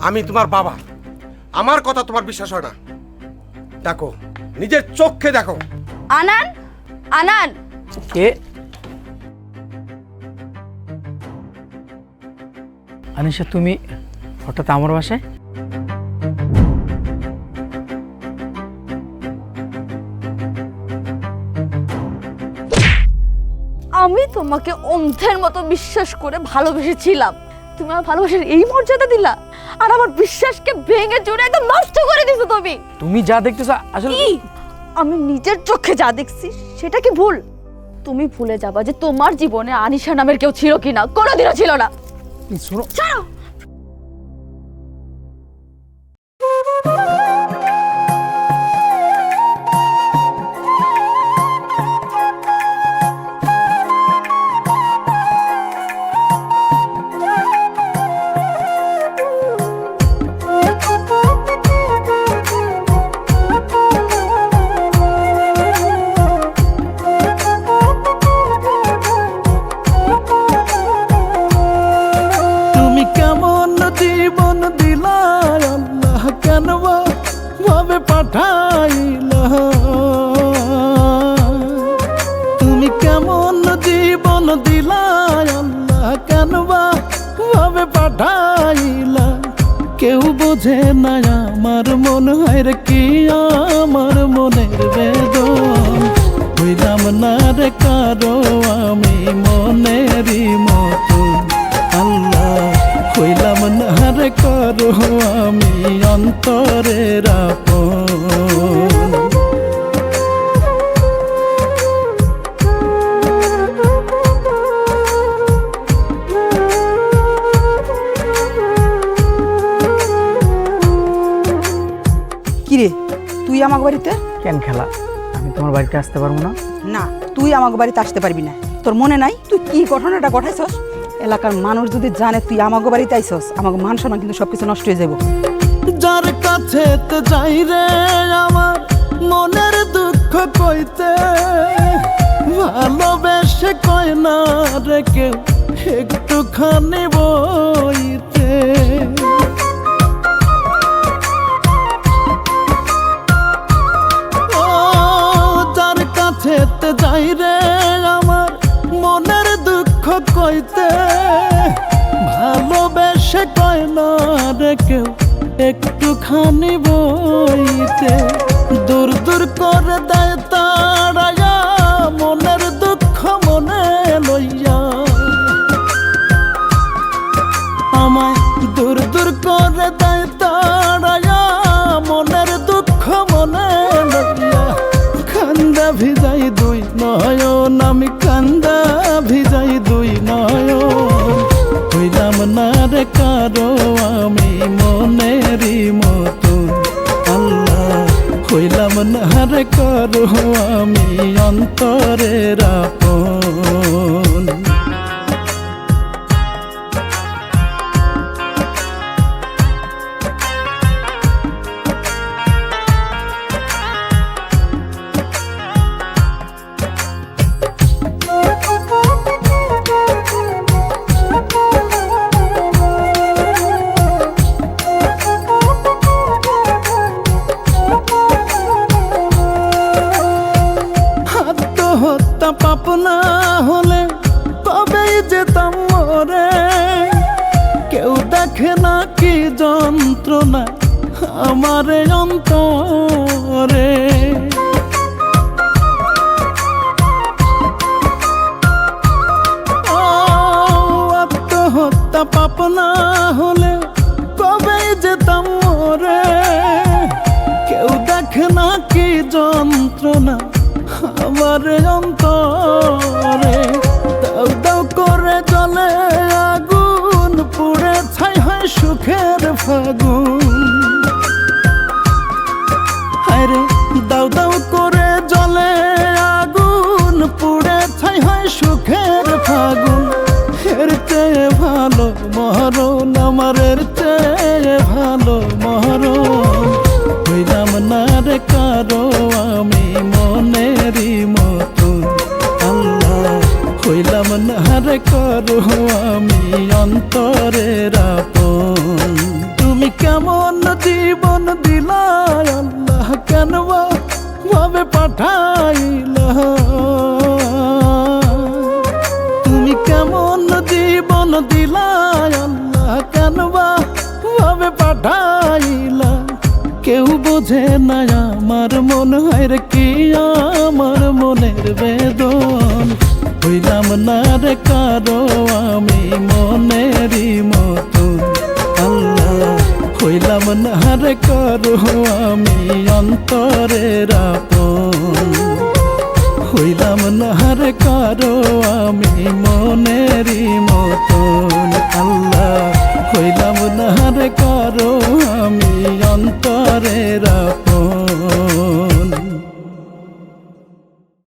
আমি তোমার বাবা, আমার কথা তোমার বিশ্বাস হয় না? দেখো, নিজের চোখে দেখো। আনান, আনান, কে? আনিশা, তুমি হঠাৎ আমার বাসায়? আমি তোমাকে অন্ধের মতো বিশ্বাস করে ভালোবেসেছিলাম। তুমি আমার ভালোবাসার এই মর্যাদা দিলা, আর আমার বিশ্বাসকে ভেঙে চুরে একদম নষ্ট করে দিছো তুমি। তুমি যা দেখতেছো আসলে আমি নিজের চোখে যা দেখছি সেটা কি ভুল? তুমি ভুলে যাবা যে তোমার জীবনে আনিশা নামের কেউ ছিল কিনা? কোনোদিনও ছিল না। শোনো, ছাড়ো। পাঠাইলা তুমি কেমন জীবন দিলা আল্লাহ, কেন ভাবে পাঠাইলা? কেউ বোঝে না আমার মন, হয় রে কি আমার মনের বেদন। হইলাম না রে কারো আমি মনেরই মতন, আল্লাহ হইলাম না রে কারো আমি অন্তরের আপন। কিরে, তুই আমাকে বাড়িতে? কেন খেলা, আমি তোমার বাড়িতে আসতে পারবো না? না, তুই আমাকে বাড়িতে আসতে পারবি না। তোর মনে নাই তুই কি ঘটনাটা ঘটাইছস? এলাকার মানুষ যদি জানে তুই আমাকে বাড়িতে আইছস, আমাকে মান সম্মান কিন্তু সবকিছু নষ্ট হয়ে যাব। যার কাছে তো যাই রে আমার মনের দুঃখ কইতে, ভালোবেসে কয় না রে কেউ একটুখানি বইতে। ও যার কাছে তো যাই রে আমার মনের দুঃখ কইতে, ভালোবেসে কয় না রে কেউ একটুখানি বইতে। দূর দূর করে দেয় তাড়াইয়া মনের দুঃখ মনে লইয়া, আমায় দূর দূর করে দেয় তাড়াইয়া মনের দুঃখ মনে লইয়া। কান্দা ভিজাই দুই নয়ন, আমি কান্দা ভিজাই দুই নয়ন। হইলাম না রে কারো আমি মনেরই মতন, আল্লাহ হইলাম না রে কারো আমি অন্তরের আপন। আত্মহত্যা পাপ না হলে কবেই যেতাম মরে, কেউ দেখে না কি যন্ত্রণা আমার অন্তরে। আত্মহত্যা পাপ না হলে কবেই যেতাম মরে, কেউ দেখে না কি যন্ত্রণা আমার অন্তরে। দাও দাও করে জলে আগুন, পুড়ে ছাই হয় সুখের ফাগুন। হায়রে দাও দাও করে জলে আগুন, পুড়ে ছাই হয় সুখের ফাগুন। এর চেয়ে ভালো মরণ আমার, এর চেয়ে ভালো মরণ। হইলাম না রে কারো আমি মনেরই মতন, আল্লাহ হইলাম না রে কারো আমি অন্তরের আপন। তুমি কেমন জীবন দিলা আল্লাহ, কেন ভাবে পাঠাইলা? তুমি কেমন জীবন দিলা আল্লাহ, কেন ভাবে পাঠাইলা? কেউ বোঝে না আমার মন, হয় রে কি আমার মনের বেদন। হইলাম না রে কারো আমি মনেরই মতন আল্লাহ, হইলাম না রে কারো আমি অন্তরের আপন। হইলাম না রে কারো আমি মনেরই মতন আল্লাহ, হইলাম না রে কারো আমি অন্তরের আপন।